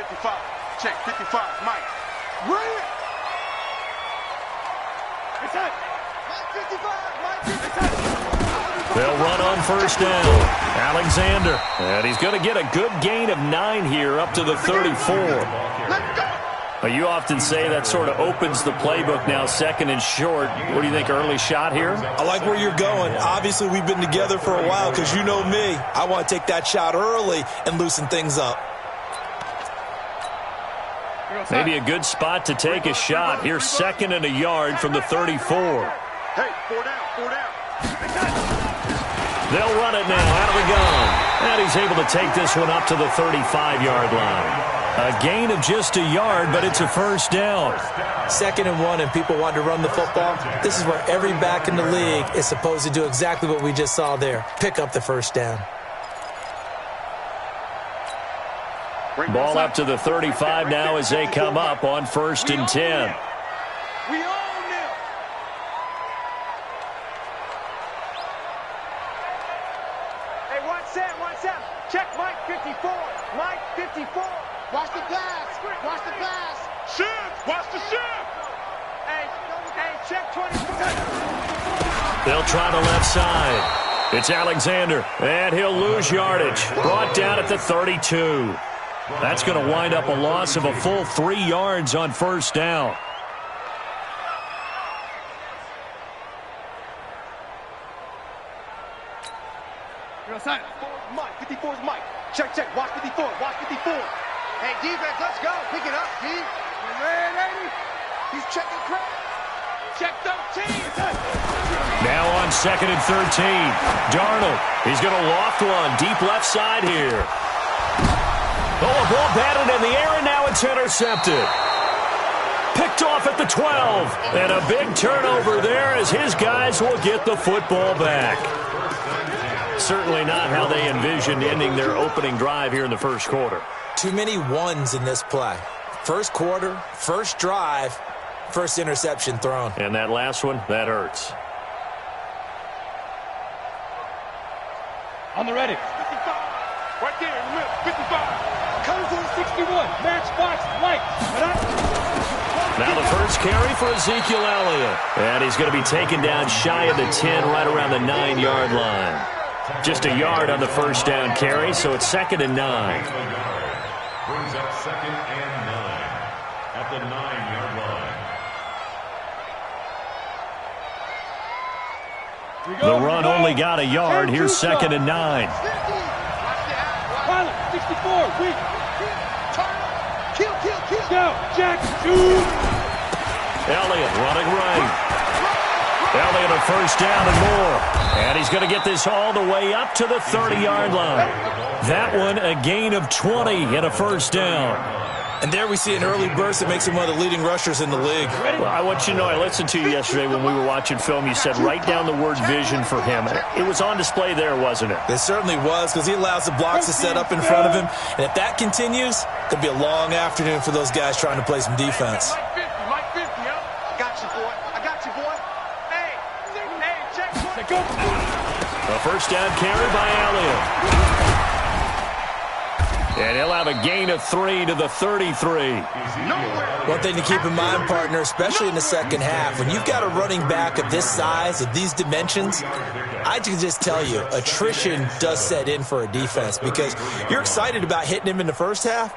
55. Check, 55. Mike. Bring it. It's it. Mike 55. Mike 55. They'll run on first down. Alexander. And he's going to get a good gain of 9 here up to the 34. Let's go. You often say that sort of opens the playbook now, second and short. What do you think, early shot here? I like where you're going. Obviously, we've been together for a while because you know me. I want to take that shot early and loosen things up. Maybe a good spot to take a shot. Here's second and a yard from the 34. Hey, 4 down, 4 down. They'll run it now out of the gun. And he's able to take this one up to the 35-yard line. A gain of just a yard, but it's a first down. Second and 1, and people want to run the football. This is where every back in the league is supposed to do exactly what we just saw there. Pick up the first down. Ball up to the 35 now as they come up on first and 10. We own them. Hey, watch that, watch that. Check Mike 54. Mike 54. Watch the pass. Watch the pass. Shift. Watch the shift. Hey, check 24. They'll try the left side. It's Alexander, and he'll lose yardage. Brought down at the 32. That's going to wind up a loss of a full 3 yards on first down. Mike, 54 is Mike. Check, check. Watch 54. Watch 54. Hey, defense, let's go. Pick it up, D. Ready? He's checking crap. Check 13. Now on second and 13. Darnold. He's going to loft one deep left side here. Oh, a ball batted in the air, and now it's intercepted. Picked off at the 12. And a big turnover there as his guys will get the football back. Certainly not how they envisioned ending their opening drive here in the first quarter. Too many ones in this play. First quarter, first drive, first interception thrown. And that last one, that hurts. On the ready. 55. Right there in the middle. 55. Comes in 61. Matchbox lights. Now the first carry for Ezekiel Elliott. And he's going to be taken down shy of the 10, right around the 9-yard line. Just a yard on the first down carry, so it's second and 9. Brings up second and 9 at the 9-yard line. The run only got a yard. Here's second and 9. Pilot, 64, weak. Kill. Go, Jack, shoot. Elliott running right. Elliott a first down and more. And he's going to get this all the way up to the 30-yard line. That one a gain of 20 and a first down. And there we see an early burst that makes him one of the leading rushers in the league. Well, I want you to know, I listened to you yesterday when we were watching film. You said write down the word vision for him. It was on display there, wasn't it? It certainly was, because he allows the blocks to set up in front of him. And if that continues, it could be a long afternoon for those guys trying to play some defense. Mike 50, yo. I got you, boy. I got you, boy. Hey, check. Go. A first down carry by Elliott. And he'll have a gain of 3 to the 33. One thing to keep in mind, partner, especially in the second half, when you've got a running back of this size, of these dimensions, I can just tell you, attrition does set in for a defense, because you're excited about hitting him in the first half,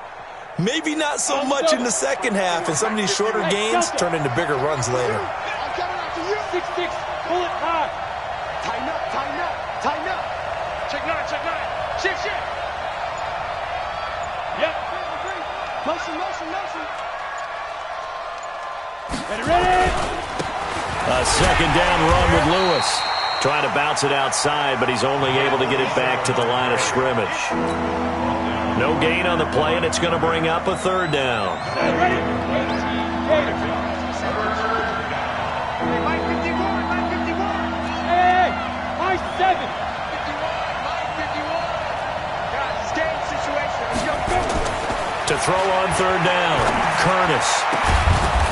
maybe not so much in the second half, and some of these shorter gains turn into bigger runs later. I'm coming out to you. 6-6, pull it high. Tighten up. Check 9. Shift. Yep. Motion. Ready. A second down run with Lewis. Trying to bounce it outside, but he's only able to get it back to the line of scrimmage. No gain on the play, and it's going to bring up a third down. Ready. Mike 51. Hey, high 7. 51. Mike 51. Guys, it's game situation. Let's go. To throw on third down, Curtis.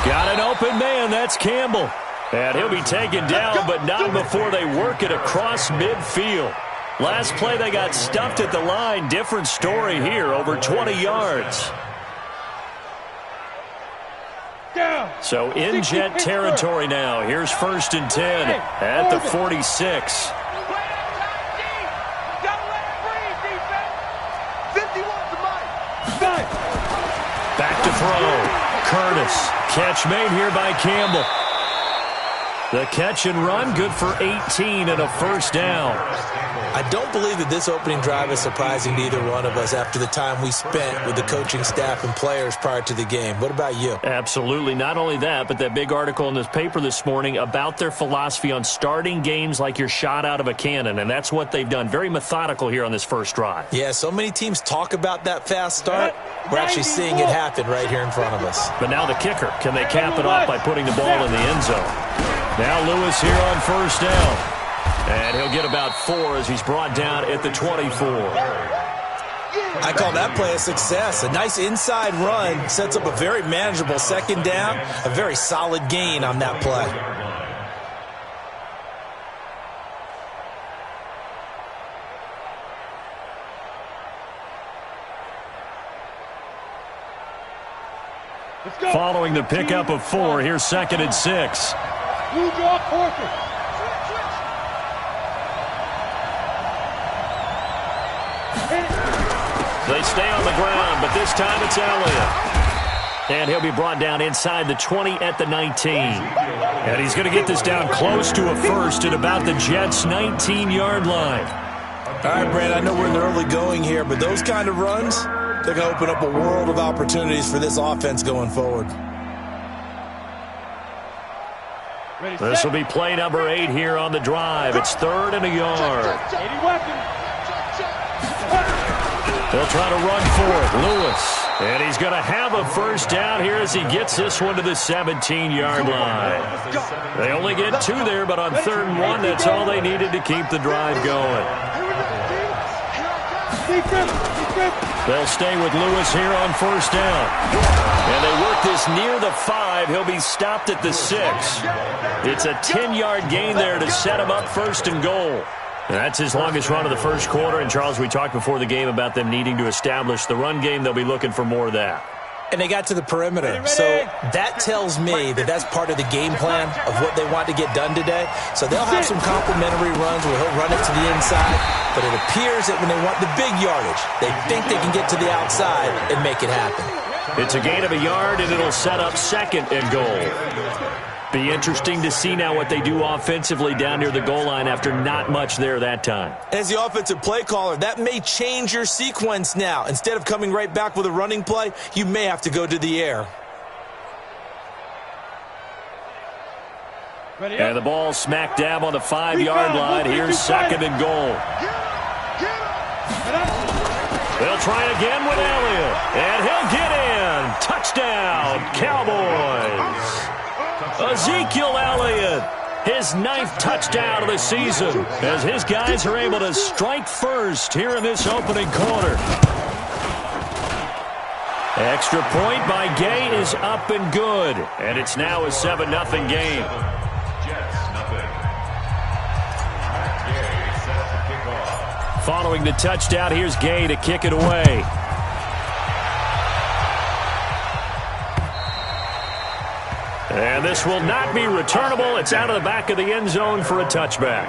Got an open man, that's Campbell. And he'll be taken down, but not before they work it across midfield. Last play, they got stuffed at the line. Different story here, over 20 yards. So in Jet territory now. Here's 1st and 10 at the 46. Back to throw. Curtis. Catch made here by Campbell. The catch and run, good for 18 and a 1st down. I don't believe that this opening drive is surprising to either one of us after the time we spent with the coaching staff and players prior to the game. What about you? Absolutely. Not only that, but that big article in this paper this morning about their philosophy on starting games like you're shot out of a cannon, and that's what they've done. Very methodical here on this first drive. Yeah, so many teams talk about that fast start. We're actually seeing it happen right here in front of us. But now the kicker. Can they cap it off by putting the ball in the end zone? Now Lewis here on 1st down. And he'll get about 4 as he's brought down at the 24. I call that play a success. A nice inside run sets up a very manageable 2nd down. A very solid gain on that play. Following the pickup of 4, here's 2nd and 6. Blue draw Corker. They stay on the ground, but this time it's Elliott. And he'll be brought down inside the 20 at the 19. And he's going to get this down close to a 1st at about the Jets' 19-yard line. All right, Brad, I know we're in the early going here, but those kind of runs, they're going to open up a world of opportunities for this offense going forward. This will be play number 8 here on the drive. It's 3rd and a yard. They'll try to run for it. Lewis. And he's going to have a 1st down here as he gets this one to the 17-yard line. They only get 2 there, but on 3rd and 1, that's all they needed to keep the drive going. They'll stay with Lewis here on 1st down. And they work this near the 5. He'll be stopped at the 6. It's a 10-yard gain there to set him up 1st and goal. And that's his longest run of the first quarter. And, Charles, we talked before the game about them needing to establish the run game. They'll be looking for more of that. And they got to the perimeter. So that tells me that that's part of the game plan of what they want to get done today. So they'll have some complementary runs where he'll run it to the inside. But it appears that when they want the big yardage, they think they can get to the outside and make it happen. It's a gain of a yard, and it'll set up 2nd and goal. Be interesting to see now what they do offensively down near the goal line after not much there that time. As the offensive play caller, that may change your sequence now. Instead of coming right back with a running play, you may have to go to the air. And the ball smack dab on the 5-yard line. Here's 2nd and goal. They'll try again with Elliott. And he'll get in. Touchdown, Cowboys. Ezekiel Elliott, his 9th touchdown of the season, as his guys are able to strike first here in this opening quarter. Extra point by Gay is up and good, and it's now a 7-0 game. Following the touchdown, here's Gay to kick it away. And this will not be returnable. It's out of the back of the end zone for a touchback.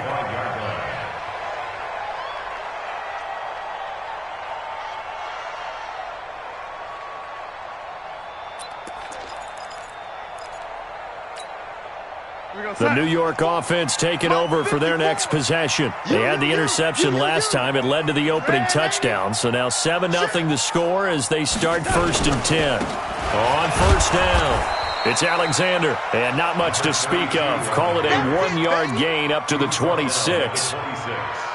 The New York offense taking over for their next possession. They had the interception last time. It led to the opening touchdown. So now 7-0 the score as they start 1st and 10. On 1st down. It's Alexander, and not much to speak of. Call it a 1-yard gain up to the 26.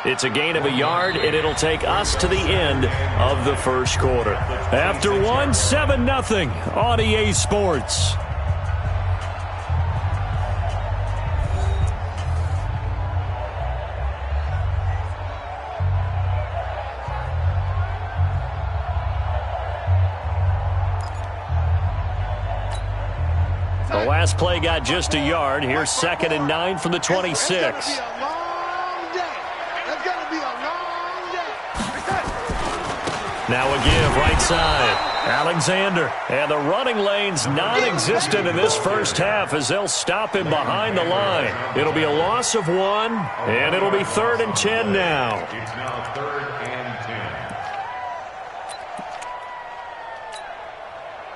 It's a gain of a yard, and it'll take us to the end of the first quarter. After 7-0 on EA Sports. The last play got just a yard. Here's 2nd and 9 from the 26. Now a give right side. Alexander, and the running lane's non-existent in this first half as they'll stop him behind the line. It'll be a loss of 1, and it'll be 3rd and 10 now. It's now 3rd and 10.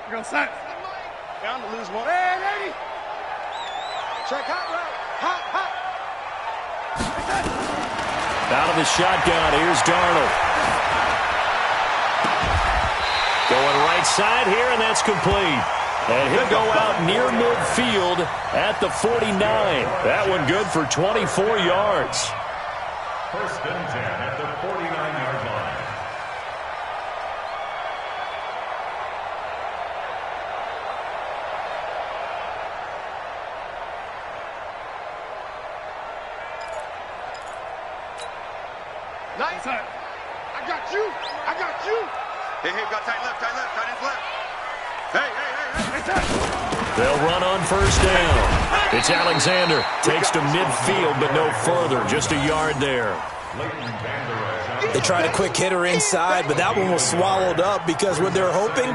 We're going to set. Down to lose 1. Hey, ready. Check hot route. Hot. Out of the shotgun, here's Darnold. Going right side here, and that's complete. And he'll go out near midfield at the 49. That one good for 24 yards. 1st and 10 at the 49-yard line. Nice. I got you. Hey, got tight left, tight ends left. Hey. They'll run on 1st down. It's Alexander. Takes to midfield, but no further. Just a yard there. They tried a quick hitter inside, but that one was swallowed up because what they're hoping,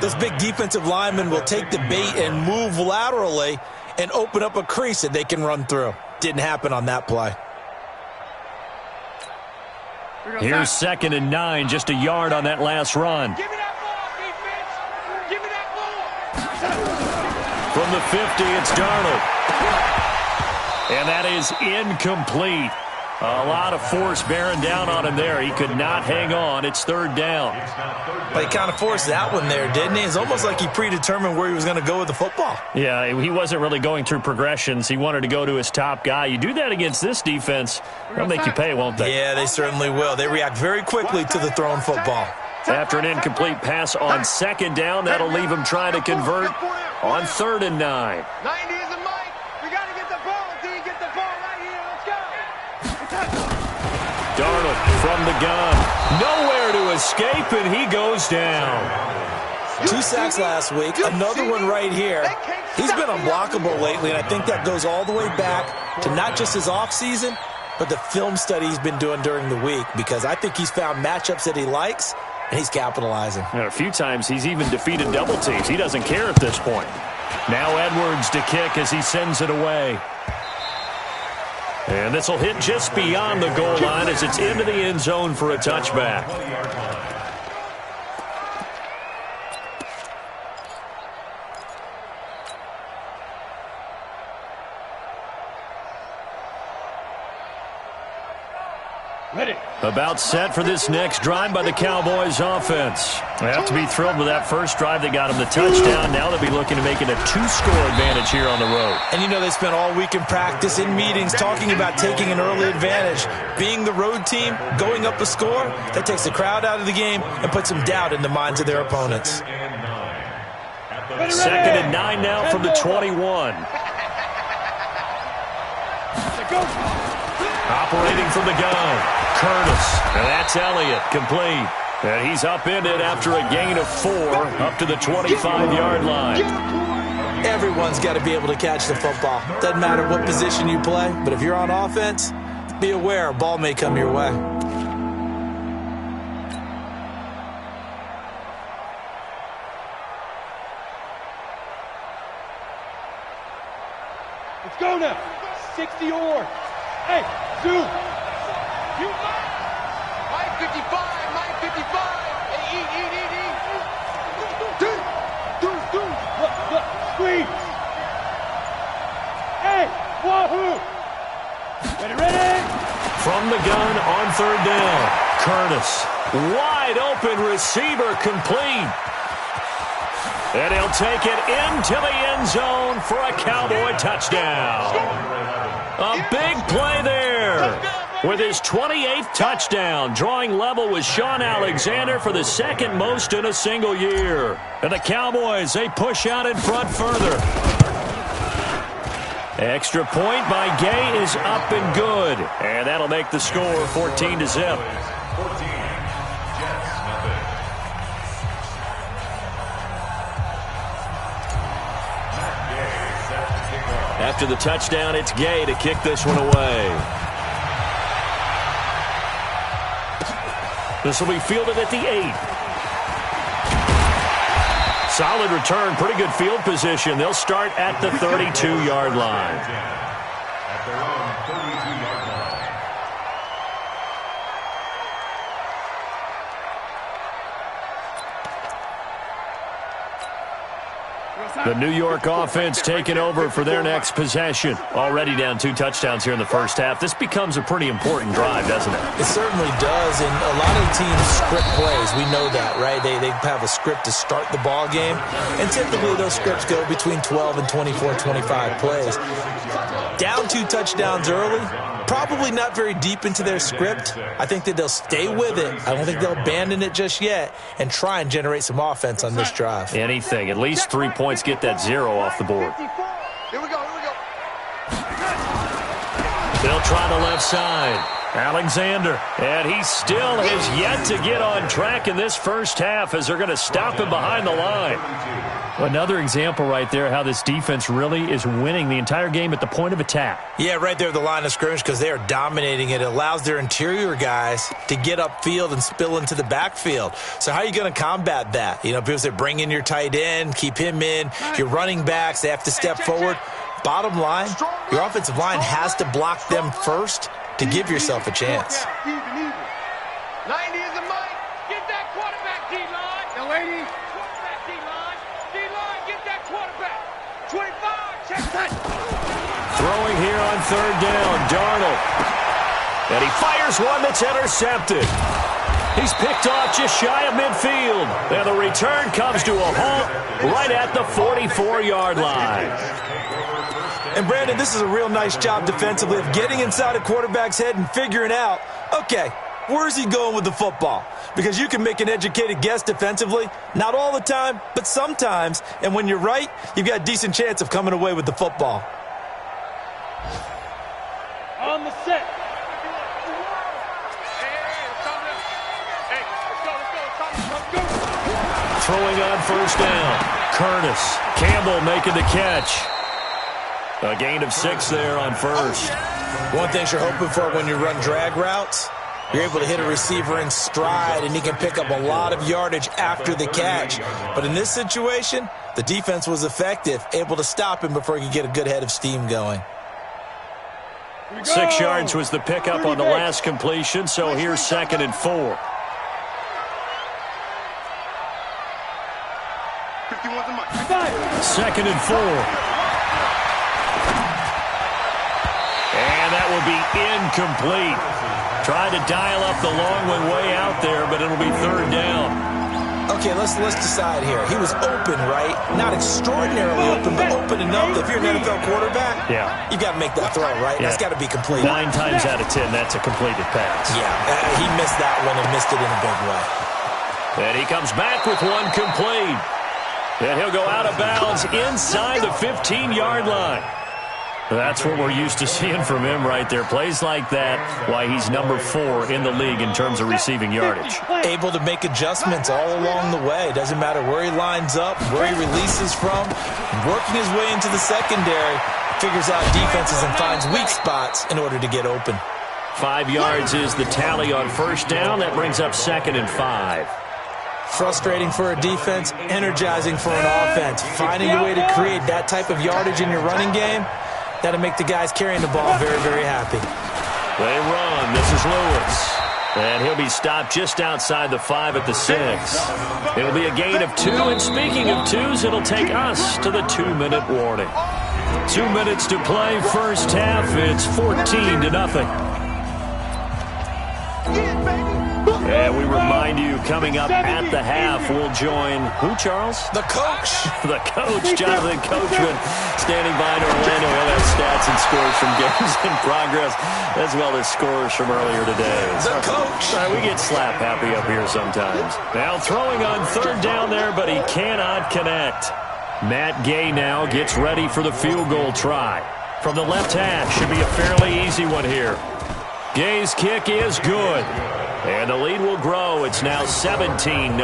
those big defensive linemen will take the bait and move laterally and open up a crease that they can run through. Didn't happen on that play. Here's 2nd and 9, just a yard on that last run. Give me that ball, defense. Give me that ball. From the 50, it's Darnold. And that is incomplete. A lot of force bearing down on him there. He could not hang on. It's 3rd down. But he kind of forced that one there, didn't he? It's almost like he predetermined where he was going to go with the football. Yeah, he wasn't really going through progressions. He wanted to go to his top guy. You do that against this defense, they'll make you pay, won't they? Yeah, they certainly will. They react very quickly to the thrown football. After an incomplete pass on 2nd down, that'll leave him trying to convert on 3rd and 9. 90 is a Mike. We got to get the ball. D, get the ball right here. Let's go. Darnold from the gun. Nowhere to escape, and he goes down. 2 sacks last week. Another one right here. He's been unblockable lately, and I think that goes all the way back to not just his offseason, but the film study he's been doing during the week, because I think he's found matchups that he likes, and he's capitalizing. And a few times he's even defeated double teams. He doesn't care at this point. Now Edwards to kick as he sends it away. And this will hit just beyond the goal line as it's into the end zone for a touchback. Ready. About set for this next drive by the Cowboys offense. They have to be thrilled with that first drive that got them the touchdown. Now they'll be looking to make it a 2-score advantage here on the road. And you know they spent all week in practice, in meetings, talking about taking an early advantage. Being the road team, going up a score, that takes the crowd out of the game and puts some doubt in the minds of their opponents. 2nd and 9 now from the 21. Operating from the gun, Curtis, and that's Elliott, complete. And he's upended after a gain of 4 up to the 25-yard line. Everyone's got to be able to catch the football. Doesn't matter what position you play, but if you're on offense, be aware a ball may come your way. Let's go now. 60 or. Hey, Zoo. You Mike 55, Mike 55. Hey, eat. Do. Look, squeeze. Hey, wahoo. Ready. From the gun on 3rd down, Curtis. Wide open receiver, complete. And he'll take it into the end zone for a Cowboy touchdown. A big play there with his 28th touchdown, drawing level with Sean Alexander for the 2nd most in a single year. And the Cowboys, they push out in front further. Extra point by Gay is up and good. And that'll make the score 14-0. After the touchdown, it's Gay to kick this one away. This will be fielded at the 8. Solid return, pretty good field position. They'll start at the 32-yard line. At their own 32-yard line. The New York offense taking over for their next possession. Already down 2 touchdowns here in the first half. This becomes a pretty important drive, doesn't it? It certainly does, and a lot of teams script plays. We know that, right? They have a script to start the ball game, and typically those scripts go between 12 and 24, 25 plays. Down 2 touchdowns early, probably not very deep into their script. I think that they'll stay with it. I don't think they'll abandon it just yet and try and generate some offense on this drive. Anything. At least 3 points, get that 0 off the board. Here we go. They'll try the left side. Alexander, and he still has yet to get on track in this first half as they're going to stop him behind the line. Another example right there how this defense really is winning the entire game at the point of attack. Yeah, right there at the line of scrimmage because they are dominating it. It allows their interior guys to get upfield and spill into the backfield. So how are you going to combat that? You know, people say bring in your tight end, keep him in. Your running backs, they have to step forward. Bottom line, your offensive line has to block them first to give yourself a chance. 90 is the mic. Get that quarterback, D-line. Young lady. Quarterback, D-line. D-line, get that quarterback. 25, check that. Throwing here on 3rd down, Darnold. And he fires one that's intercepted. He's picked off just shy of midfield. And the return comes to a halt right at the 44-yard line. And, Brandon, this is a real nice job defensively of getting inside a quarterback's head and figuring out, okay, where's he going with the football? Because you can make an educated guess defensively, not all the time, but sometimes. And when you're right, you've got a decent chance of coming away with the football. On the set. Throwing on 1st down. Curtis. Campbell making the catch. A gain of 6 there on 1st. One thing you're hoping for when you run drag routes, you're able to hit a receiver in stride, and he can pick up a lot of yardage after the catch. But in this situation, the defense was effective, able to stop him before he could get a good head of steam going. 6 yards was the pickup on the last completion, so here's 2nd and 4. 2nd and 4. And that will be incomplete. Tried to dial up the long one way out there, but it'll be 3rd down. Okay, let's decide here. He was open, right? Not extraordinarily open, but open enough that if you're an NFL quarterback, you got to make that throw, right? Yeah. That's got to be complete. 9 times out of 10, that's a completed pass. Yeah, he missed that one and missed it in a big way. And he comes back with one complete. And he'll go out of bounds inside the 15-yard line. That's what we're used to seeing from him right there. Plays like that, why he's number 4 in the league in terms of receiving yardage. Able to make adjustments all along the way. Doesn't matter where he lines up, where he releases from. Working his way into the secondary, figures out defenses and finds weak spots in order to get open. 5 yards is the tally on 1st down. That brings up 2nd and 5. Frustrating for a defense, energizing for an offense. Finding a way to create that type of yardage in your running game, that'll make the guys carrying the ball very, very happy. They run. This is Lewis. And he'll be stopped just outside the 5 at the 6. It'll be a gain of 2. And speaking of 2s, it'll take us to the 2-minute warning. 2 minutes to play first half. It's 14-0. And we remind you, coming up at the half, we'll join who, Charles? The coach. The coach, Jonathan Coachman, standing by in Orlando. He'll have stats and scores from games in progress, as well as scores from earlier today. The coach. We get slap happy up here sometimes. Now throwing on 3rd down there, but he cannot connect. Matt Gay now gets ready for the field goal try. From the left hash, should be a fairly easy one here. Gay's kick is good. And the lead will grow. It's now 17-0.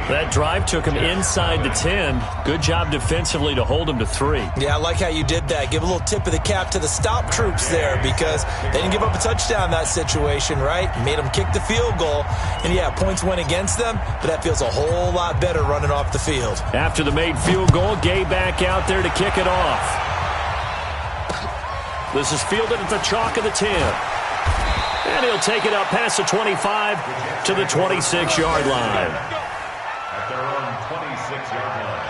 That drive took him inside the 10. Good job defensively to hold him to 3. Yeah, I like how you did that. Give a little tip of the cap to the stop troops there because they didn't give up a touchdown in that situation, right? Made them kick the field goal. And, yeah, points went against them, but that feels a whole lot better running off the field. After the made field goal, Gay back out there to kick it off. This is fielded at the chalk of the 10. And he'll take it up past the 25 to the 26-yard line. At their own 26-yard line.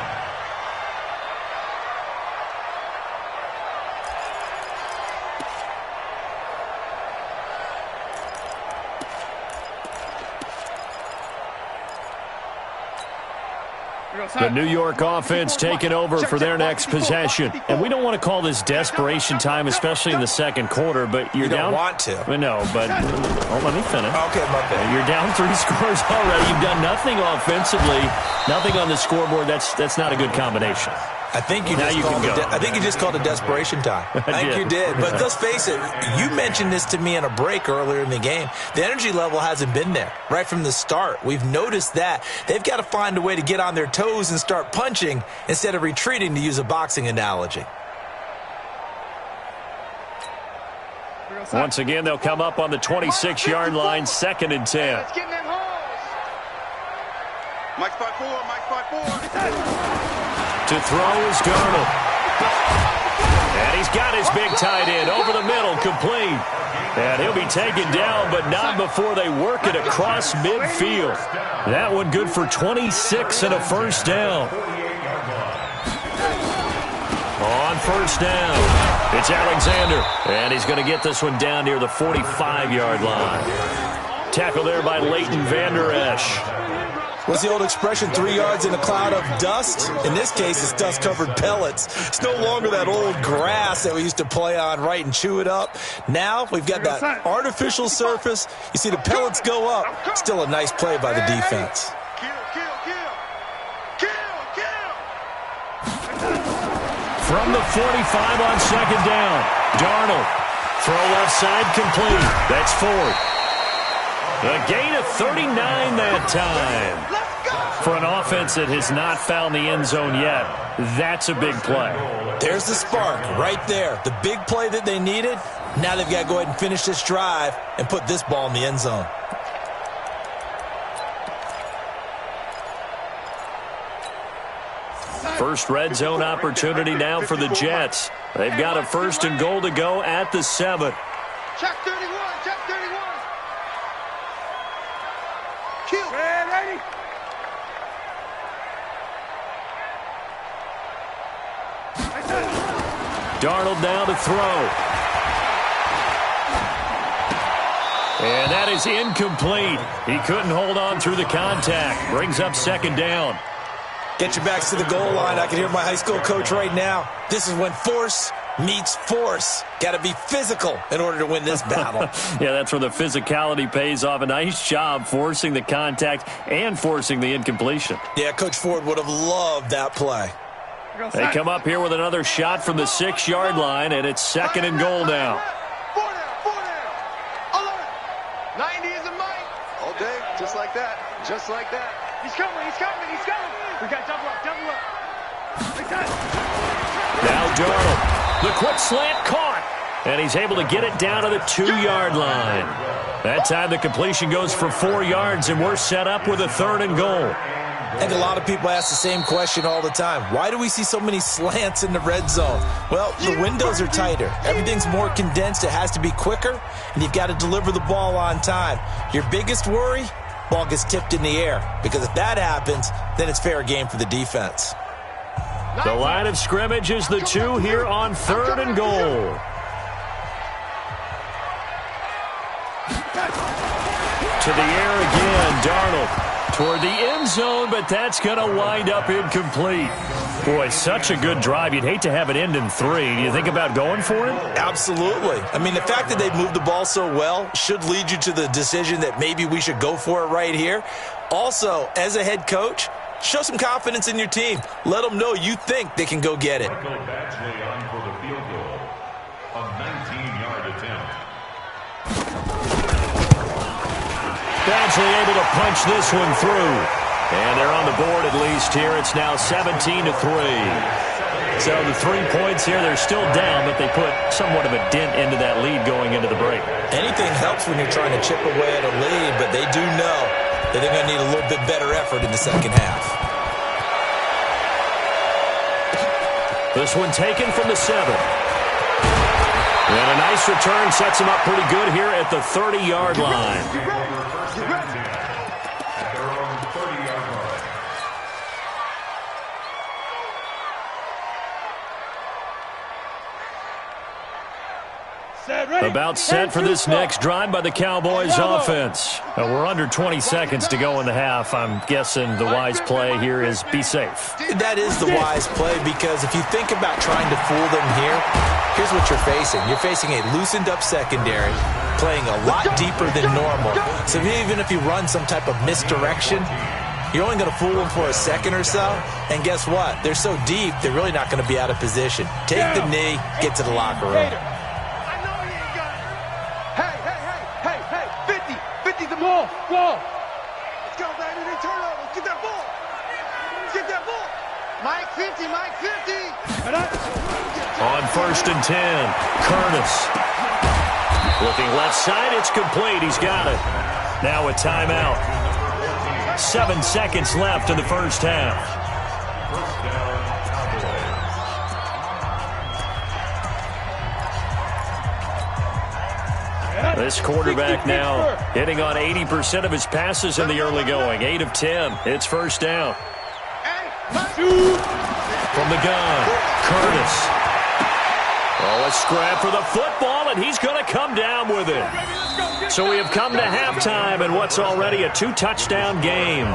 The New York offense taking over for their next possession. And we don't want to call this desperation time, especially in the second quarter, but you're down. You don't want to. No, but let me finish. Okay, my bad. You're down 3 scores already. You've done nothing offensively, nothing on the scoreboard. That's not a good combination. I think you just called it desperation time. I think you did. But let's face it, you mentioned this to me in a break earlier in the game. The energy level hasn't been there right from the start. We've noticed that. They've got to find a way to get on their toes and start punching instead of retreating, to use a boxing analogy. Once again, they'll come up on the 26-yard line, 2nd and 10. Let's get in them holes. Mike's 5'4", Mike's 5'4". To throw is Darnold. And he's got his big tight end over the middle, complete. And he'll be taken down, but not before they work it across midfield. That one good for 26 and a first down. On first down, it's Alexander. And he's going to get this one down near the 45-yard line. Tackle there by Leighton Vander Esch. What's the old expression, 3 yards in a cloud of dust? In this case, it's dust-covered pellets. It's no longer that old grass that we used to play on, right, and chew it up. Now we've got that artificial surface. You see the pellets go up. Still a nice play by the defense. From the 45 on 2nd down, Darnold. Throw left side complete. That's Ford. A gain of 39 that time. For an offense that has not found the end zone yet, that's a big play. There's the spark right there. The big play that they needed. Now they've got to go ahead and finish this drive and put this ball in the end zone. First red zone opportunity now for the Jets. They've got a 1st and goal to go at the 7. Check 31, check 31. Kill. Ready? Darnold now to throw. And that is incomplete. He couldn't hold on through the contact. Brings up 2nd down. Get your backs to the goal line. I can hear my high school coach right now. This is when force meets force. Got to be physical in order to win this battle. Yeah, that's where the physicality pays off. A nice job forcing the contact and forcing the incompletion. Yeah, Coach Ford would have loved that play. They come up here with another shot from the 6-yard line, and it's 2nd and goal now. 4 down. 90 is a Mike. All day, just like that. Just like that. He's coming, he's coming, he's coming. We got double up, double up. Now Darnold. The quick slant caught. And he's able to get it down to the 2-yard line. That time the completion goes for 4 yards, and we're set up with a 3rd and goal. I think a lot of people ask the same question all the time. Why do we see so many slants in the red zone? Well, the windows are tighter. Everything's more condensed. It has to be quicker, and you've got to deliver the ball on time. Your biggest worry? Ball gets tipped in the air, because if that happens, then it's fair game for the defense. The line of scrimmage is the 2 here on 3rd and goal. To the air again, Darnold. Toward the end zone, but that's going to wind up incomplete. Boy, such a good drive. You'd hate to have it end in 3. Do you think about going for it? Absolutely. I mean, the fact that they've moved the ball so well should lead you to the decision that maybe we should go for it right here. Also, as a head coach, show some confidence in your team. Let them know you think they can go get it. Michael Badgley on for the field goal. A 19-yard attempt. Badgley able to punch this one through. And they're on the board at least here. It's now 17-3. So the 3 points here, they're still down, but they put somewhat of a dent into that lead going into the break. Anything helps when you're trying to chip away at a lead, but they do know that they're going to need a little bit better effort in the second half. This one taken from the 7. And a nice return sets him up pretty good here at the 30-yard line. About set for this next drive by the Cowboys offense. We're under 20 seconds to go in the half. I'm guessing the wise play here is be safe. That is the wise play, because if you think about trying to fool them here, here's what you're facing. You're facing a loosened up secondary, playing a lot deeper than normal. So even if you run some type of misdirection, you're only going to fool them for a second or so. And guess what? They're so deep, they're really not going to be out of position. Take the knee, get to the locker room. Ball. Let's go, baby. They turn over. Let's get that ball. Let's get that ball. Mike 50, Mike 50. On 1st and 10, Curtis. Looking left side, it's complete. He's got it. Now a timeout. 7 seconds left in the first half. This quarterback now hitting on 80% of his passes in the early going. 8 of 10. It's first down. From the gun, Curtis. Oh, a scrap for the football, and he's going to come down with it. So we have come to halftime in what's already a 2-touchdown game.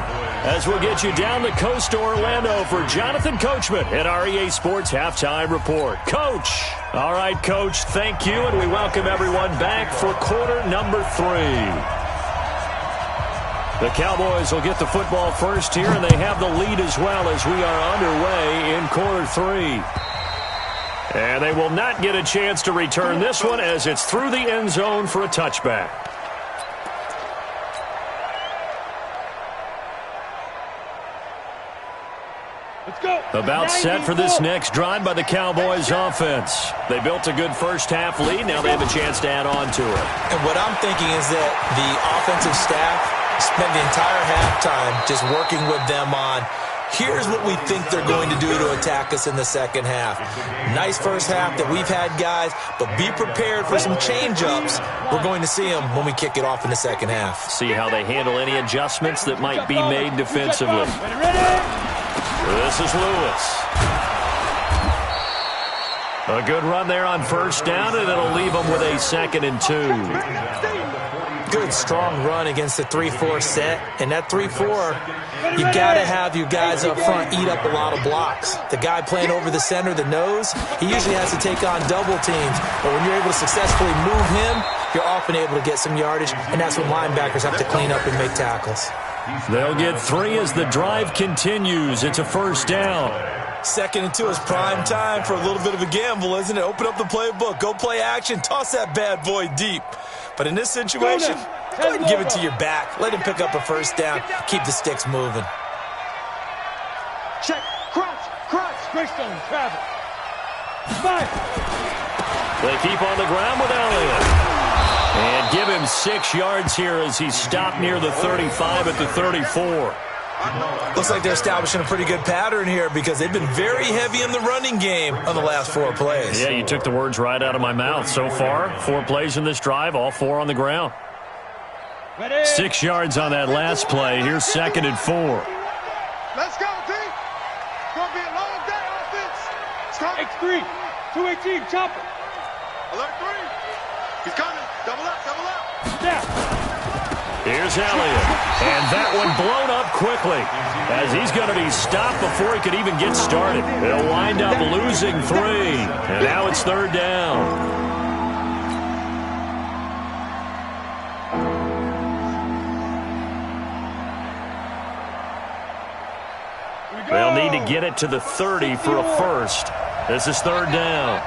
As we'll get you down the coast to Orlando for Jonathan Coachman at our EA Sports Halftime Report. Coach. All right, Coach, thank you, and we welcome everyone back for quarter number 3. The Cowboys will get the football first here, and they have the lead as well as we are underway in quarter 3. And they will not get a chance to return this one as it's through the end zone for a touchback. About set for this next drive by the Cowboys offense. They built a good first half lead. Now they have a chance to add on to it. And what I'm thinking is that the offensive staff spent the entire halftime just working with them on, here's what we think they're going to do to attack us in the second half. Nice first half that we've had, guys, but be prepared for some change-ups. We're going to see them when we kick it off in the second half. See how they handle any adjustments that might be made defensively. This is Lewis. A good run there on first down, and it'll leave them with a 2nd and 2. Good, strong run against the 3-4 set. And that 3-4, you got to have your guys up front eat up a lot of blocks. The guy playing over the center, the nose, he usually has to take on double teams. But when you're able to successfully move him, you're often able to get some yardage, and that's when linebackers have to clean up and make tackles. They'll get 3 as the drive continues. It's a first down. 2nd and 2 is prime time for a little bit of a gamble, isn't it? Open up the playbook. Go play action. Toss that bad boy deep. But in this situation, go ahead and give it to your back. Let him pick up a first down. Keep the sticks moving. Check. Crunch. Greystone, travel. 5. They keep on the ground with Elliott. And give him 6 yards here as he's stopped near the 35 at the 34. Looks like they're establishing a pretty good pattern here because they've been very heavy in the running game on the last 4 plays. Yeah, you took the words right out of my mouth. So far, 4 plays in this drive, all 4 on the ground. 6 yards on that last play. Here's 2nd and 4. Let's go, team. It's going to be a long day, offense. X3, 218, chopper. Alert 3. He's coming. Double up. Snap. Here's Elliott. And that one blown up quickly as he's going to be stopped before he could even get started. They'll wind up losing 3. And now it's 3rd down. They'll need to get it to the 30 for a first. This is 3rd down.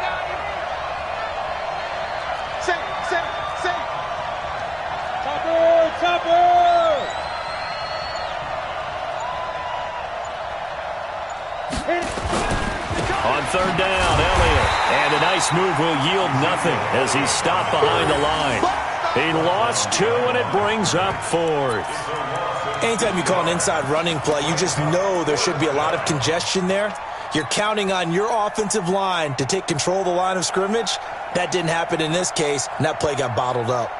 third down, Elliott. And a nice move will yield nothing as he's stopped behind the line. He lost 2, and it brings up 4th. Anytime you call an inside running play, you just know there should be a lot of congestion there. You're counting on your offensive line to take control of the line of scrimmage. That didn't happen in this case, and that play got bottled up.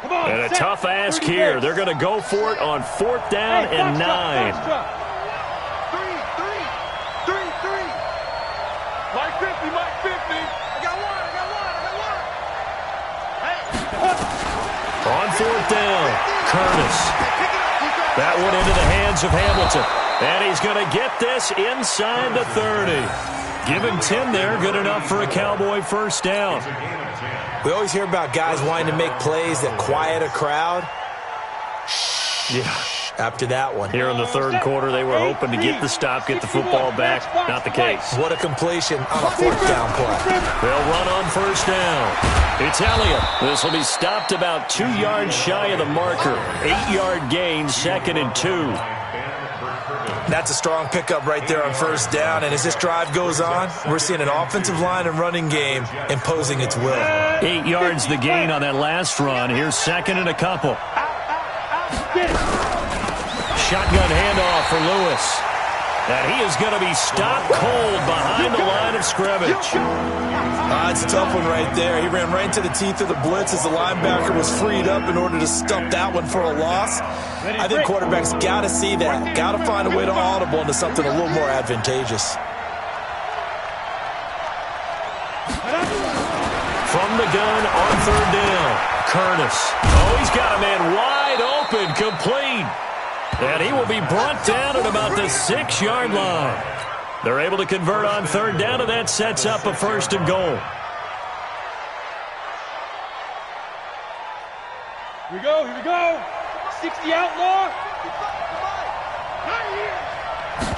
And a tough ask here. They're going to go for it on 4th down and 9. 3. Mike 50, Mike 50. I got one. On 4th down, Curtis. That one into the hands of Hamilton. And he's going to get this inside the 30. Give him 10 there. Good enough for a Cowboy first down. We always hear about guys wanting to make plays that quiet a crowd. Yeah. After that one. Here in the third quarter, they were hoping to get the stop, get the football back. Not the case. What a completion on a 4th down play. They'll run on first down. It's Elliott. This will be stopped about 2 yards shy of the marker. 8-yard gain, 2nd and 2. That's a strong pickup right there on first down. And as this drive goes on, we're seeing an offensive line and running game imposing its will. 8 yards the gain on that last run. Here's 2nd and a couple. Shotgun handoff for Lewis. And he is going to be stopped cold behind the line of scrimmage. It's a tough one right there. He ran right into the teeth of the blitz as the linebacker was freed up in order to stop that one for a loss. I think quarterbacks got to see that. Got to find a way to audible into something a little more advantageous. From the gun on 3rd down, Curtis. Oh, he's got a man wide open, complete. And he will be brought down at about the 6-yard line. They're able to convert on 3rd down, and that sets up a 1st and goal. Here we go. 60 outlaw.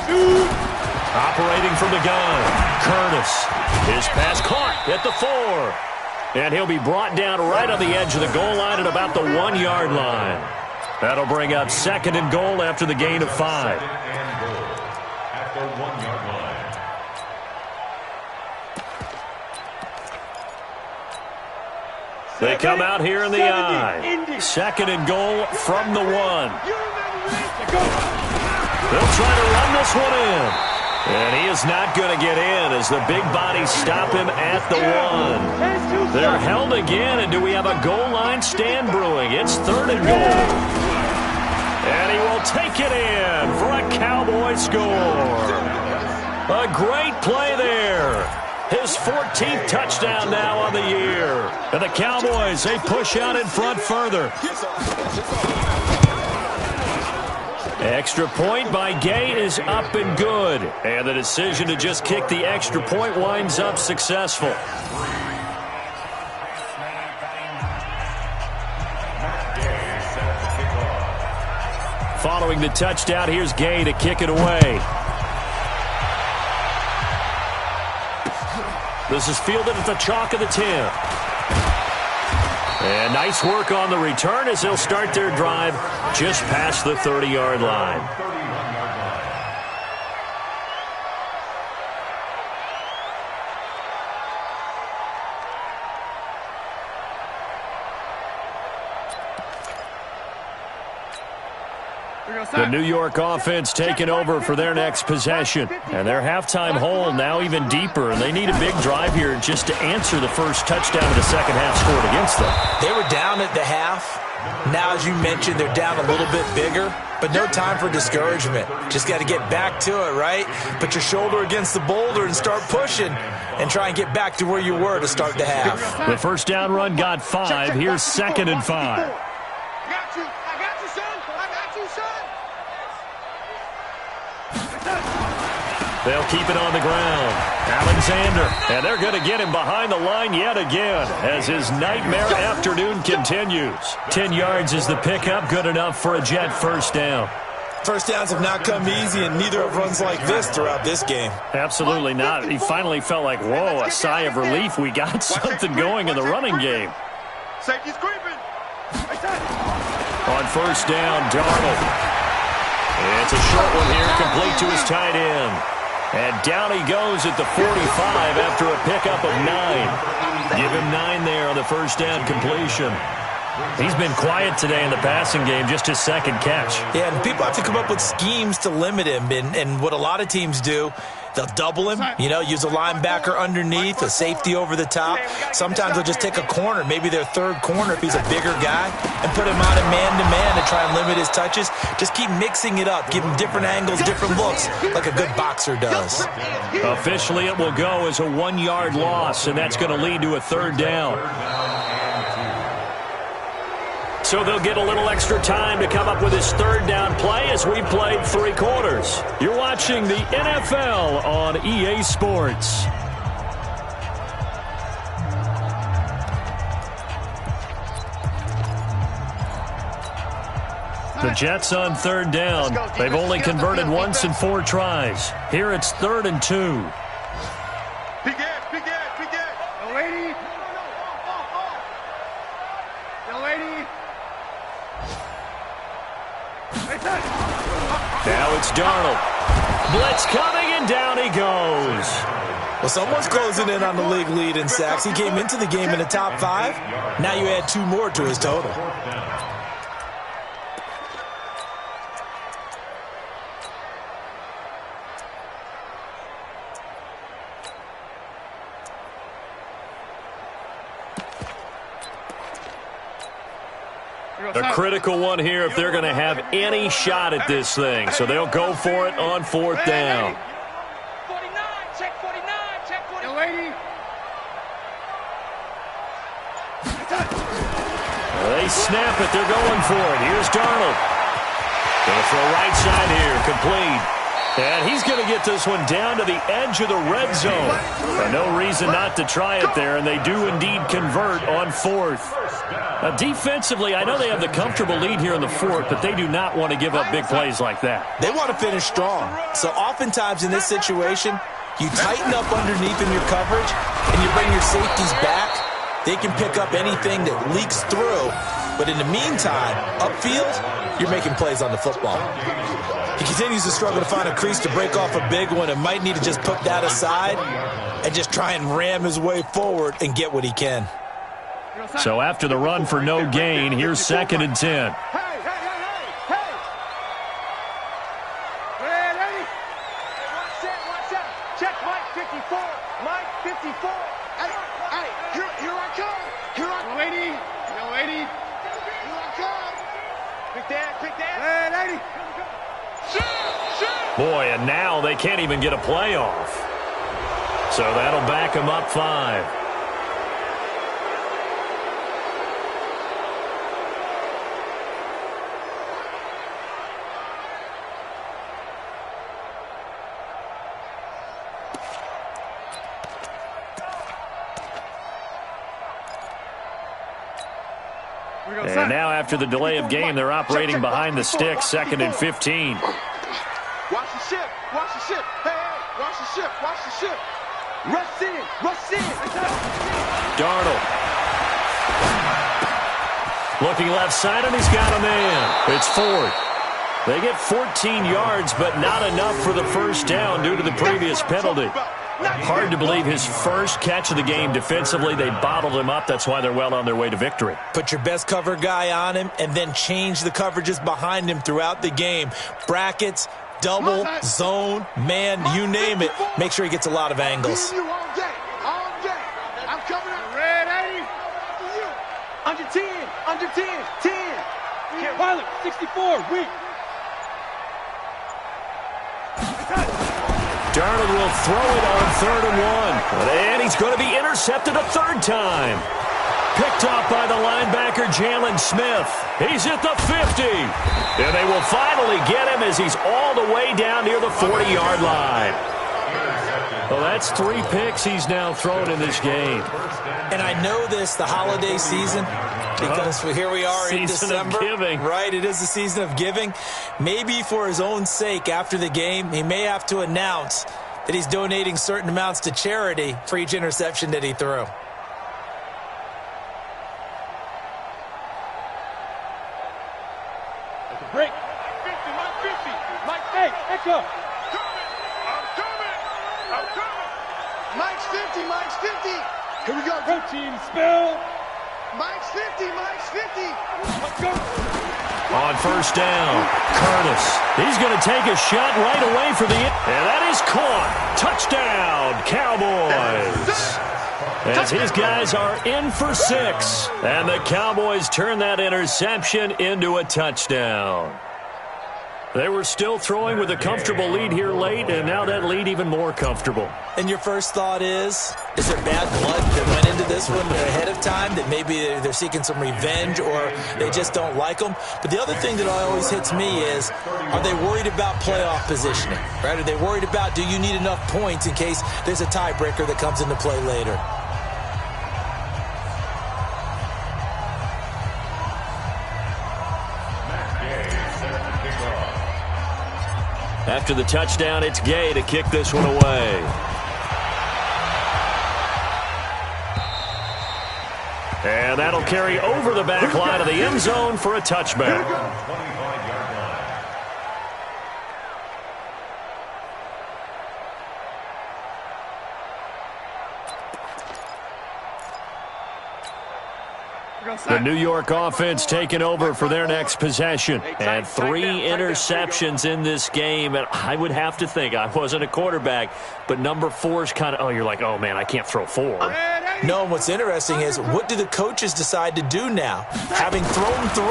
Shoot. Operating from the gun, Curtis. His pass caught at the 4. And he'll be brought down right on the edge of the goal line at about the 1-yard line. That'll bring up 2nd and goal after the gain of 5. At the 1-yard line. They come out here in the I. 2nd and goal from the 1. They'll try to run this one in. And he is not going to get in as the big bodies stop him at the 1. They're held again, and do we have a goal line stand brewing? It's 3rd and goal. And he will take it in for a Cowboy score. A great play there. His 14th touchdown now on the year. And the Cowboys, they push out in front further. Extra point by Gay is up and good. And the decision to just kick the extra point winds up successful. Following the touchdown, here's Gay to kick it away. This is fielded at the chalk of the 10. And nice work on the return as they'll start their drive just past the 30-yard line. The New York offense taking over for their next possession. And their halftime hole now even deeper. And they need a big drive here just to answer the first touchdown of the second half scored against them. They were down at the half. Now, as you mentioned, they're down a little bit bigger. But no time for discouragement. Just got to get back to it, right? Put your shoulder against the boulder and start pushing. And try and get back to where you were to start the half. The first down run got 5. Here's 2nd and 5. They'll keep it on the ground. Alexander. And they're going to get him behind the line yet again as his nightmare afternoon continues. 10 yards is the pickup. Good enough for a Jet first down. First downs have not come easy, and neither have runs like this throughout this game. Absolutely not. He finally felt like, whoa, a sigh of relief. We got something going in the running game. Safety's creeping. On first down, Darnold. It's a short one here, complete to his tight end. And down he goes at the 45 after a pickup of 9. Give him 9 there on the first down completion. He's been quiet today in the passing game, just his second catch. Yeah, and people have to come up with schemes to limit him. And what a lot of teams do, they'll double him, use a linebacker underneath, a safety over the top. Sometimes they'll just take a corner, maybe their third corner if he's a bigger guy, and put him out in man-to-man to try and limit his touches. Just keep mixing it up, give him different angles, different looks, like a good boxer does. Officially, it will go as a 1-yard loss, and that's going to lead to a third down. So they'll get a little extra time to come up with his third down play as we played 3 quarters. You're watching the NFL on EA Sports. The Jets on third down. They've only converted once in 4 tries. Here it's 3rd and 2. Big Ed. The lady. Now it's Darnold. Blitz coming, and down he goes. Well, someone's closing in on the league lead in sacks. He came into the game in the top 5. Now you add 2 more to his total. A critical one here if they're going to have any shot at this thing. So they'll go for it on 4th down. 49, check 49. Lady. They snap it. They're going for it. Here's Darnold. Going to throw right side here. Complete. And he's going to get this one down to the edge of the red zone. No reason not to try it there, and they do indeed convert on 4th. Defensively, I know they have the comfortable lead here in the 4th, but they do not want to give up big plays like that. They want to finish strong. So oftentimes in this situation, you tighten up underneath in your coverage, and you bring your safeties back. They can pick up anything that leaks through. But in the meantime, upfield, you're making plays on the football. He continues to struggle to find a crease to break off a big one and might need to just put that aside and just try and ram his way forward and get what he can. So after the run for no gain, here's 2nd and 10. Hey. Ready? Watch out. Check Mike 54. Mike 54. Hey, here I come. Lady. Here I come. Pick that. Ready? Boy, and now they can't even get a play off. So that'll back them up 5. And now after the delay of game, they're operating behind the sticks, 2nd and 15. Watch the ship. Hey, watch the ship. Rush in. Darnold. Looking left side, and he's got a man. It's 4th. They get 14 yards, but not enough for the first down due to the previous penalty. Hard to believe his first catch of the game defensively. They bottled him up. That's why they're well on their way to victory. Put your best cover guy on him and then change the coverages behind him throughout the game. Brackets, double, zone, man, you name it. Make sure he gets a lot of angles. I'm coming up. Ready? Under 10. 10. Pilot, 64, weak. Darnold will throw it on 3rd and 1. And he's going to be intercepted a 3rd time. Picked off by the linebacker, Jalen Smith. He's at the 50. And they will finally get him as he's all the way down near the 40-yard line. Well, that's 3 picks he's now thrown in this game. And I know this, the holiday season, because here we are in December. Season of giving. Right, it is the season of giving. Maybe for his own sake after the game, he may have to announce that he's donating certain amounts to charity for each interception that he threw. Mike's 50, Mike's 50. Here we go. Protein spill. Mike's 50, Mike's 50. Let's go. On first down, Curtis. He's going to take a shot right away for the... And that is caught. Touchdown, Cowboys. As his guys are in for 6. And the Cowboys turn that interception into a touchdown. They were still throwing with a comfortable lead here late, and now that lead even more comfortable. And your first thought is there bad blood that went into this one ahead of time, that maybe they're seeking some revenge or they just don't like them? But the other thing that always hits me is, are they worried about playoff positioning? Right? Are they worried about, do you need enough points in case there's a tiebreaker that comes into play later? After the touchdown, it's Gay to kick this one away. And that'll carry over the back line of the end zone for a touchback. The New York offense taking over for their next possession. And 3 interceptions in this game. And I would have to think, I wasn't a quarterback, but number 4 is kind of, you're like, oh, man, I can't throw 4. No, and what's interesting is, what do the coaches decide to do now? Having thrown 3,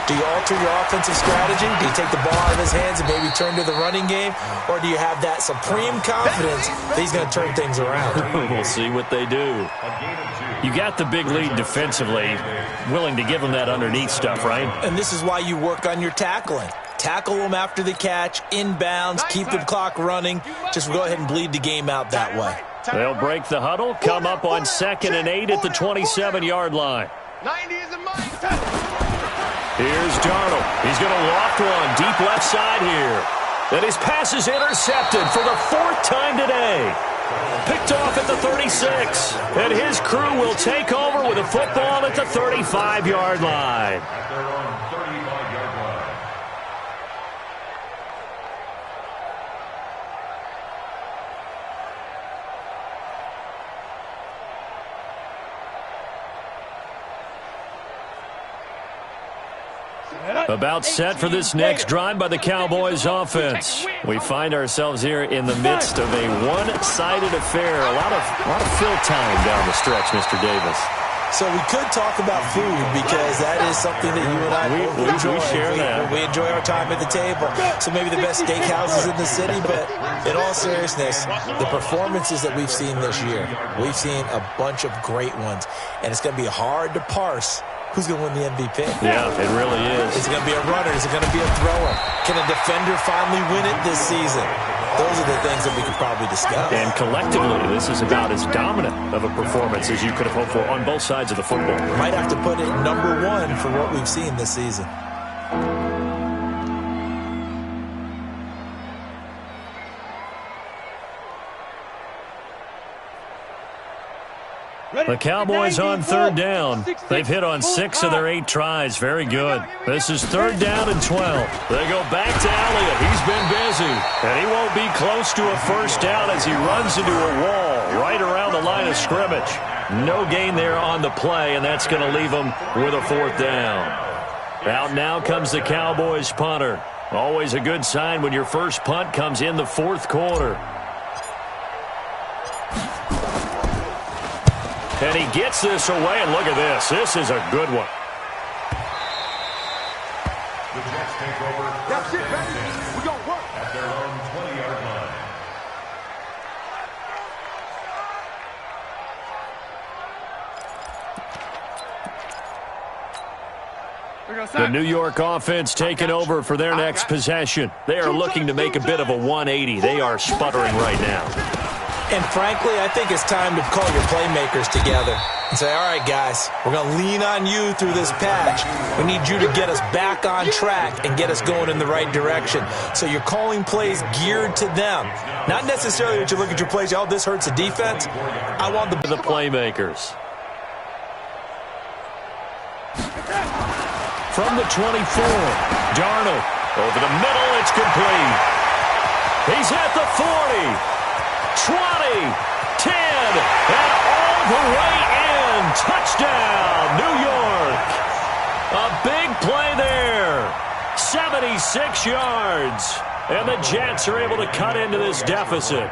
do you alter your offensive strategy? Do you take the ball out of his hands and maybe turn to the running game? Or do you have that supreme confidence that he's going to turn things around? We'll see what they do. You got the big lead defensively, willing to give them that underneath stuff, right? And this is why you work on your tackling. Tackle them after the catch, inbounds, keep the clock running. Just go ahead and bleed the game out that way. They'll break the huddle, come up on 2nd and 8 at the 27-yard line. 90 is a Mike. Here's Darnold. He's going to loft one deep left side here. And his pass is intercepted for the 4th time today. Picked off at the 36. And his crew will take over with a football at the 35-yard line. At their own 35-yard line. About set for this next drive by the Cowboys offense. We find ourselves here in the midst of a one-sided affair. A lot of fill time down the stretch, Mr. Davis. So we could talk about food, because that is something that you and I both enjoy. We share that. We enjoy our time at the table. So maybe the best steakhouses in the city, but in all seriousness, the performances that we've seen this year, we've seen a bunch of great ones, and it's going to be hard to parse who's going to win the MVP. Yeah, it really is. Is it going to be a runner? Is it going to be a thrower? Can a defender finally win it this season? Those are the things that we could probably discuss. And collectively, this is about as dominant of a performance as you could have hoped for on both sides of the football. Might have to put it number 1 for what we've seen this season. The Cowboys on 3rd down. They've hit on 6 of their 8 tries. Very good. This is 3rd down and 12. They go back to Elliott. He's been busy. And he won't be close to a first down as he runs into a wall right around the line of scrimmage. No gain there on the play, and that's going to leave him with a 4th down. Out now comes the Cowboys punter. Always a good sign when your first punt comes in the 4th quarter. And he gets this away, and look at this. This is a good one. The Jets take over. That's it, baby. We're going to work. At their own 20-yard line. The New York offense taking over for their next possession. They are looking to make a bit of a 180. They are sputtering right now. And frankly, I think it's time to call your playmakers together and say, all right, guys, we're going to lean on you through this patch. We need you to get us back on track and get us going in the right direction. So you're calling plays geared to them. Not necessarily that you look at your plays, oh, this hurts the defense. I want the playmakers. From the 24, Darnold. Over the middle, it's complete. He's at the 40. 20, 10, good. And all the way in. Touchdown, New York. A big play there. 76 yards. And the Jets are able to cut into this deficit.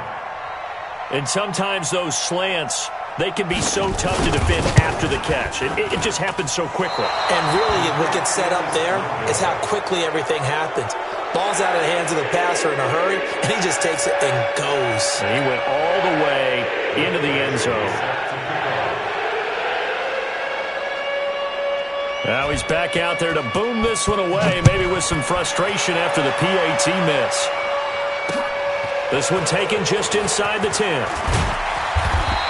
And sometimes those slants, they can be so tough to defend after the catch. It just happens so quickly. And really, what gets set up there is how quickly everything happens. Ball's out of the hands of the passer in a hurry, and he just takes it and goes. And he went all the way into the end zone. Now he's back out there to boom this one away, maybe with some frustration after the PAT miss. This one taken just inside the 10.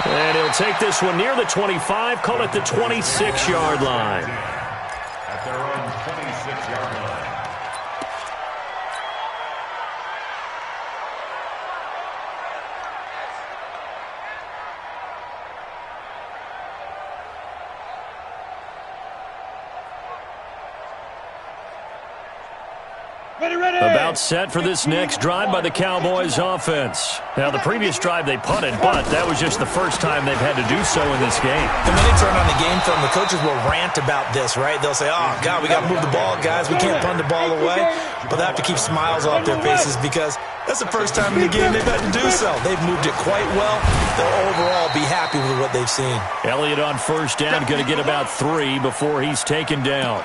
And he'll take this one near the 25, call it the 26-yard line. At their own 26-yard line. About set for this next drive by the Cowboys offense. Now, the previous drive they punted, but that was just the first time they've had to do so in this game. And when they turn on the game film, the coaches will rant about this, right? They'll say, oh, God, we got to move the ball, guys. We can't punt the ball away. But they have to keep smiles off their faces because that's the first time in the game they've had to do so. They've moved it quite well. They'll overall be happy with what they've seen. Elliott on first down, going to get about 3 before he's taken down.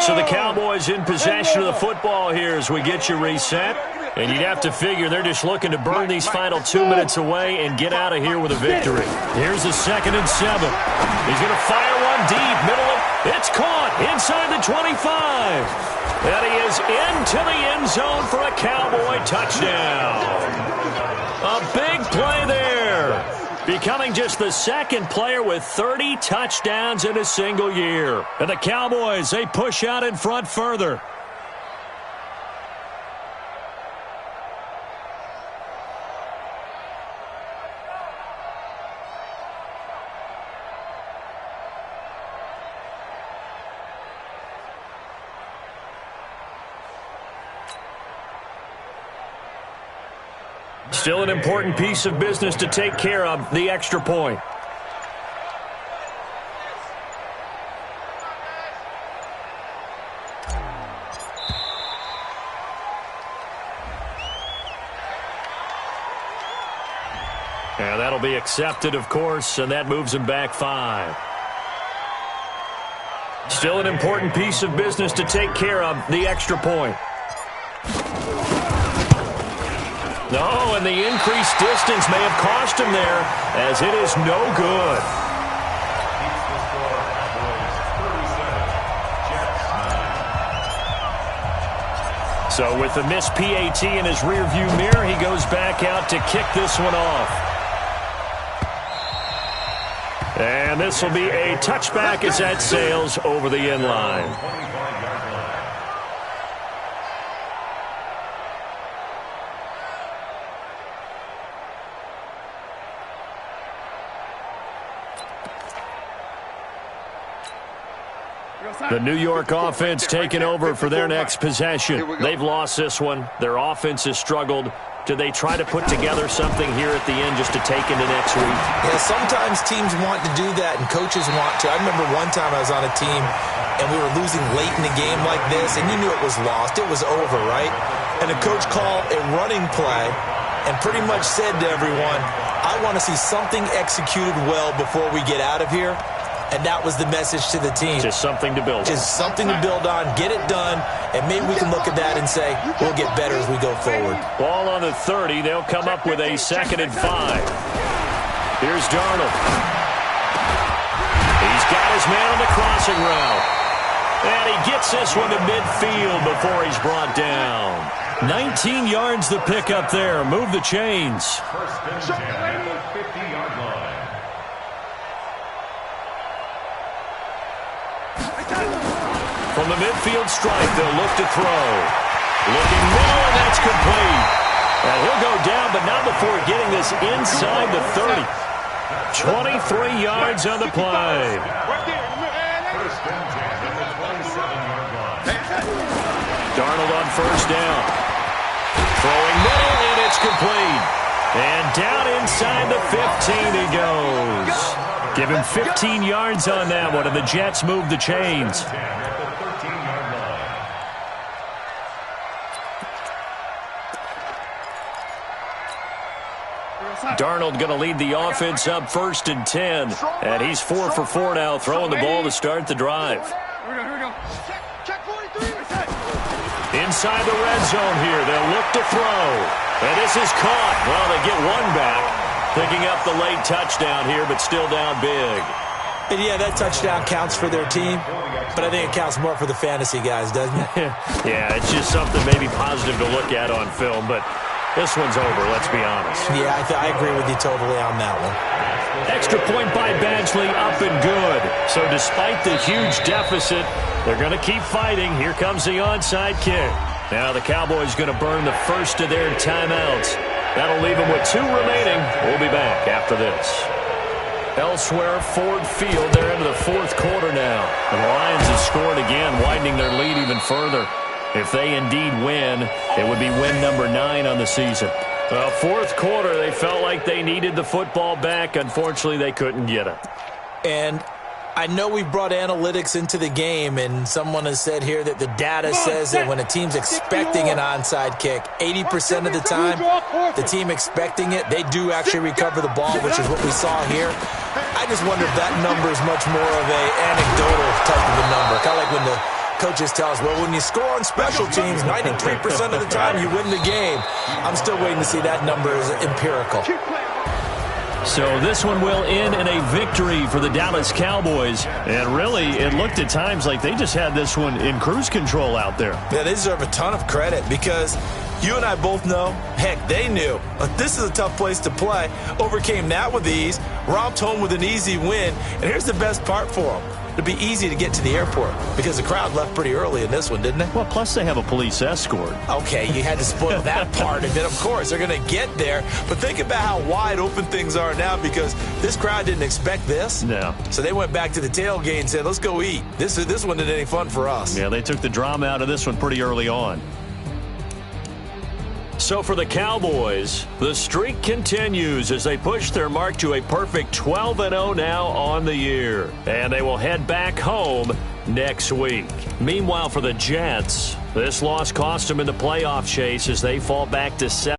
So the Cowboys in possession of the football here as we get you reset. And you'd have to figure they're just looking to burn these final 2 minutes away and get out of here with a victory. Here's the 2nd and 7. He's going to fire one deep, middle of, it's caught inside the 25. And he is into the end zone for a Cowboy touchdown. A big play there. Becoming just the second player with 30 touchdowns in a single year. And the Cowboys, they push out in front further. Still an important piece of business to take care of, the extra point. And that'll be accepted, of course, and that moves him back 5. Still an important piece of business to take care of, the extra point. No, and the increased distance may have cost him there, as it is no good. So with the missed PAT in his rearview mirror, he goes back out to kick this one off. And this will be a touchback as that sails over the end line. The New York offense taking over for their next possession. They've lost this one. Their offense has struggled. Do they try to put together something here at the end just to take into next week? Yeah, sometimes teams want to do that and coaches want to. I remember one time I was on a team and we were losing late in the game like this and you knew it was lost. It was over, right? And the coach called a running play and pretty much said to everyone, I want to see something executed well before we get out of here. And that was the message to the team. Just something to build on. Just something to build on, get it done, and maybe we can look at that and say, we'll get better as we go forward. Ball on the 30. They'll come up with a 2nd and 5. Here's Darnold. He's got his man on the crossing route. And he gets this one to midfield before he's brought down. 19 yards the pick up there. Move the chains. First and 10 at the 50-yard line. From the midfield stripe, they'll look to throw. Looking middle, and that's complete. And he'll go down, but not before getting this inside the 30. 23 yards on the play. First and 10 at the 27-yard line. Darnold on first down. Throwing middle, and it's complete. And down inside the 15 he goes. Give him 15 yards on that one, and the Jets move the chains. Darnold going to lead the offense up 1st and 10. And he's 4 for 4 now, throwing the ball to start the drive. Inside the red zone here, they'll look to throw. And this is caught. Well, they get one back. Picking up the late touchdown here, but still down big. And yeah, that touchdown counts for their team, but I think it counts more for the fantasy guys, doesn't it? Yeah, it's just something maybe positive to look at on film, but this one's over, let's be honest. Yeah, I agree with you totally on that one. Extra point by Badgley, up and good. So despite the huge deficit, they're going to keep fighting. Here comes the onside kick. Now the Cowboys going to burn the first of their timeouts. That'll leave them with 2 remaining. We'll be back after this. Elsewhere, Ford Field, they're into the 4th quarter now. The Lions have scored again, widening their lead even further. If they indeed win, it would be win number 9 on the season. Well, 4th quarter, they felt like they needed the football back. Unfortunately, they couldn't get it. And I know we brought analytics into the game, and someone has said here that the data says that when a team's expecting an onside kick, 80% of the time, the team expecting it, they do actually recover the ball, which is what we saw here. I just wonder if that number is much more of an anecdotal type of a number. Kind of like when the coaches tell us, well, when you score on special teams, 93% of the time you win the game. I'm still waiting to see that number as empirical. So this one will end in a victory for the Dallas Cowboys. And really, it looked at times like they just had this one in cruise control out there. Yeah, they deserve a ton of credit because you and I both know, heck, they knew. This is a tough place to play. Overcame that with ease, romped home with an easy win. And here's the best part for them. It'd be easy to get to the airport because the crowd left pretty early in this one, didn't it? Well, plus they have a police escort. Okay, you had to spoil that part, and then, of course, they're going to get there. But think about how wide open things are now because this crowd didn't expect this. No. So they went back to the tailgate and said, let's go eat. This one isn't any fun for us. Yeah, they took the drama out of this one pretty early on. So for the Cowboys, the streak continues as they push their mark to a perfect 12-0 now on the year. And they will head back home next week. Meanwhile, for the Jets, this loss cost them in the playoff chase as they fall back to 7.